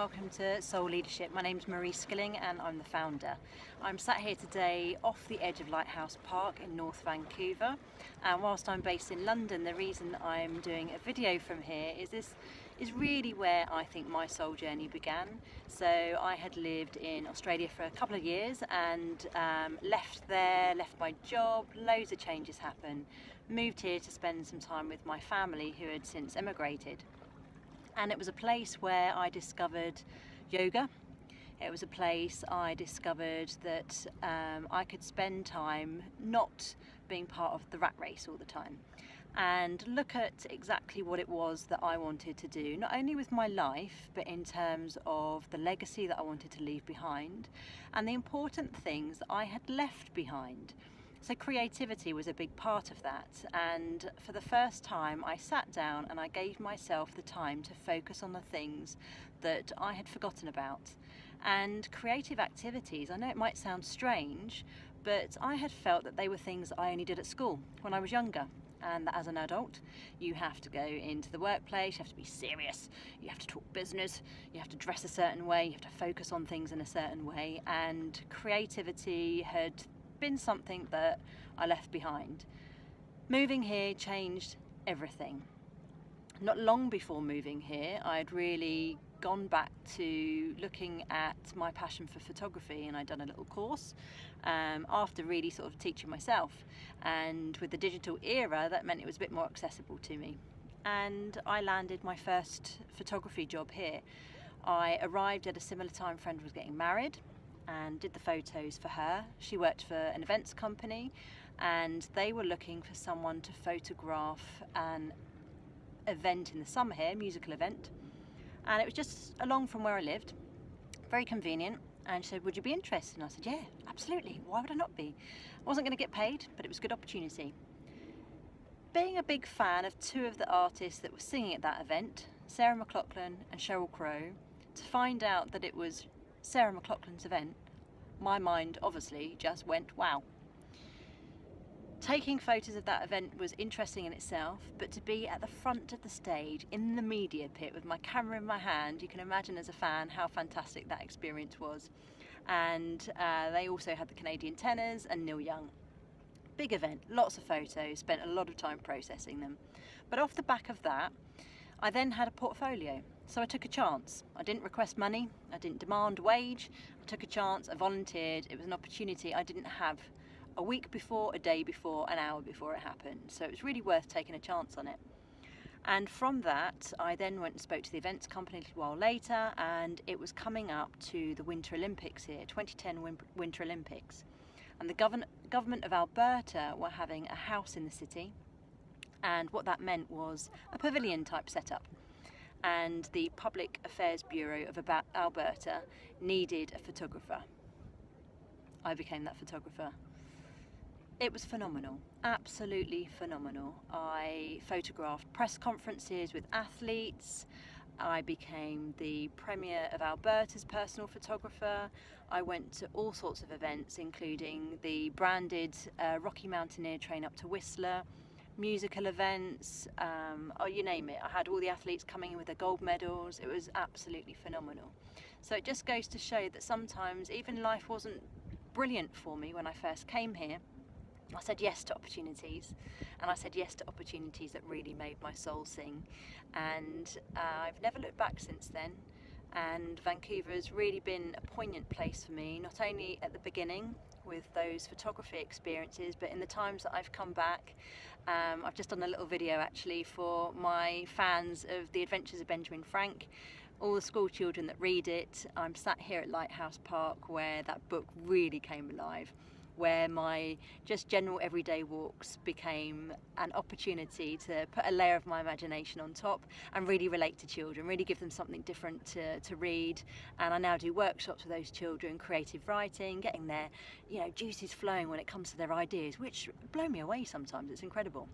welcome to Soul Leadership. My name's Marie Skilling and I'm the founder. I'm sat here today off the edge of Lighthouse Park in North Vancouver, and whilst I'm based in London, the reason I'm doing a video from here is this is really where I think my soul journey began. So I had lived in Australia for a couple of years and left my job, loads of changes happened, moved here to spend some time with my family who had since emigrated. And it was a place where I discovered yoga. It was a place I discovered that I could spend time not being part of the rat race all the time and look at exactly what it was that I wanted to do, not only with my life, but in terms of the legacy that I wanted to leave behind and the important things that I had left behind. So creativity was a big part of that, and for the first time I sat down and I gave myself the time to focus on the things that I had forgotten about. And creative activities, I know it might sound strange, but I had felt that they were things I only did at school when I was younger, and that as an adult you have to go into the workplace, you have to be serious, you have to talk business, you have to dress a certain way, you have to focus on things in a certain way, and creativity had been something that I left behind. Moving here changed everything. Not long before moving here, I'd really gone back to looking at my passion for photography, and I'd done a little course after really sort of teaching myself, and with the digital era that meant it was a bit more accessible to me, and I landed my first photography job here. I arrived at a similar time. Friend was getting married and did the photos for her. She worked for an events company and they were looking for someone to photograph an event in the summer here, musical event, and it was just along from where I lived, very convenient. And she said, would you be interested? And I said, yeah, absolutely, why would I not be? I wasn't going to get paid, but it was a good opportunity. Being a big fan of two of the artists that were singing at that event, Sarah McLachlan and Sheryl Crow, to find out that it was Sarah McLachlan's event, my mind obviously just went wow. Taking photos of that event was interesting in itself, but to be at the front of the stage in the media pit with my camera in my hand, you can imagine as a fan how fantastic that experience was. And they also had the Canadian tenors and Neil Young. Big event, lots of photos, spent a lot of time processing them. But off the back of that, I then had a portfolio, so I took a chance. I didn't request money, I didn't demand wage, I took a chance, I volunteered. It was an opportunity I didn't have a week before, a day before, an hour before it happened, so it was really worth taking a chance on it. And from that I then went and spoke to the events company a little while later, and it was coming up to the Winter Olympics here, 2010 Winter Olympics, and the government of Alberta were having a house in the city. And what that meant was a pavilion type setup. And the Public Affairs Bureau of Alberta needed a photographer. I became that photographer. It was phenomenal, absolutely phenomenal. I photographed press conferences with athletes. I became the Premier of Alberta's personal photographer. I went to all sorts of events, including the branded Rocky Mountaineer train up to Whistler, musical events, you name it. I had all the athletes coming in with their gold medals. It was absolutely phenomenal. So it just goes to show that sometimes even life wasn't brilliant for me when I first came here. I said yes to opportunities, and I said yes to opportunities that really made my soul sing, and I've never looked back since then. And Vancouver has really been a poignant place for me, not only at the beginning with those photography experiences, but in the times that I've come back. I've just done a little video actually for my fans of The Adventures of Benjamin Frank, all the school children that read it. I'm sat here at Lighthouse Park where that book really came alive, where my just general everyday walks became an opportunity to put a layer of my imagination on top and really relate to children, really give them something different to read. And I now do workshops with those children, creative writing, getting their juices flowing when it comes to their ideas, which blow me away sometimes. It's incredible.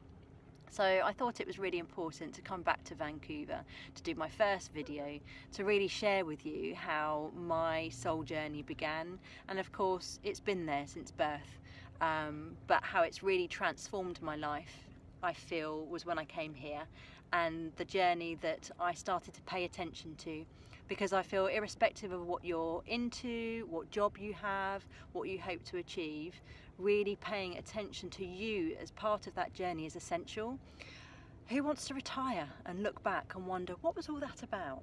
So I thought it was really important to come back to Vancouver to do my first video, to really share with you how my soul journey began. And of course it's been there since birth, but how it's really transformed my life, I feel, was when I came here, and the journey that I started to pay attention to, because I feel irrespective of what you're into, what job you have, what you hope to achieve, really paying attention to you as part of that journey is essential. Who wants to retire and look back and wonder, what was all that about?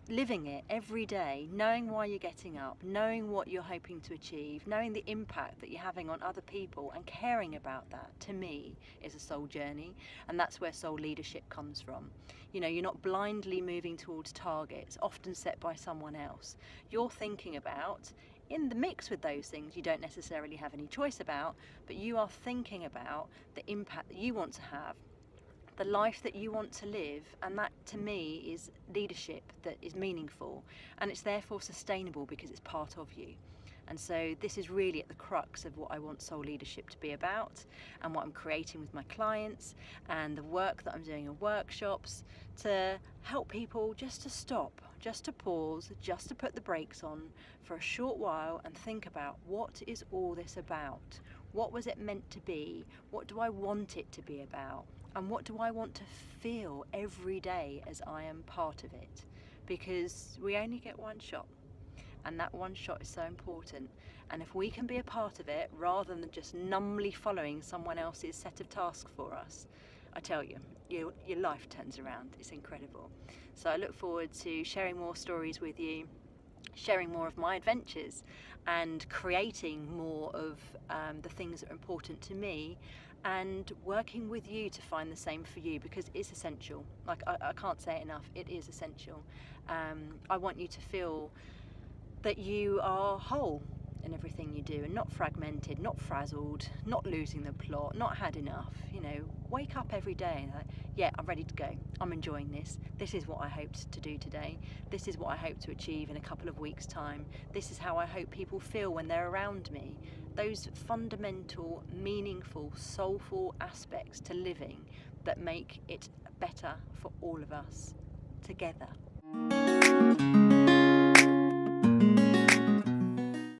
Living it every day, knowing why you're getting up, knowing what you're hoping to achieve, knowing the impact that you're having on other people and caring about that, to me, is a soul journey. And that's where soul leadership comes from. You know, you're not blindly moving towards targets, often set by someone else. You're thinking about, in the mix with those things you don't necessarily have any choice about, but you are thinking about the impact that you want to have, the life that you want to live, and that to me is leadership that is meaningful, and it's therefore sustainable because it's part of you. And so this is really at the crux of what I want soul leadership to be about, and what I'm creating with my clients, and the work that I'm doing in workshops, to help people just to stop, just to pause, just to put the brakes on for a short while and think about, what is all this about? What was it meant to be? What do I want it to be about? And what do I want to feel every day as I am part of it? Because we only get one shot, and that one shot is so important. And if we can be a part of it rather than just numbly following someone else's set of tasks for us, I tell you, your life turns around. It's incredible. So I look forward to sharing more stories with you, sharing more of my adventures, and creating more of the things that are important to me, and working with you to find the same for you, because it's essential. Like, I can't say it enough, it is essential. I want you to feel that you are whole in everything you do, and not fragmented, not frazzled, not losing the plot, not had enough. You know, wake up every day and like, yeah, I'm ready to go. I'm enjoying this. This is what I hoped to do today. This is what I hope to achieve in a couple of weeks' time. This is how I hope people feel when they're around me. Those fundamental, meaningful, soulful aspects to living that make it better for all of us together.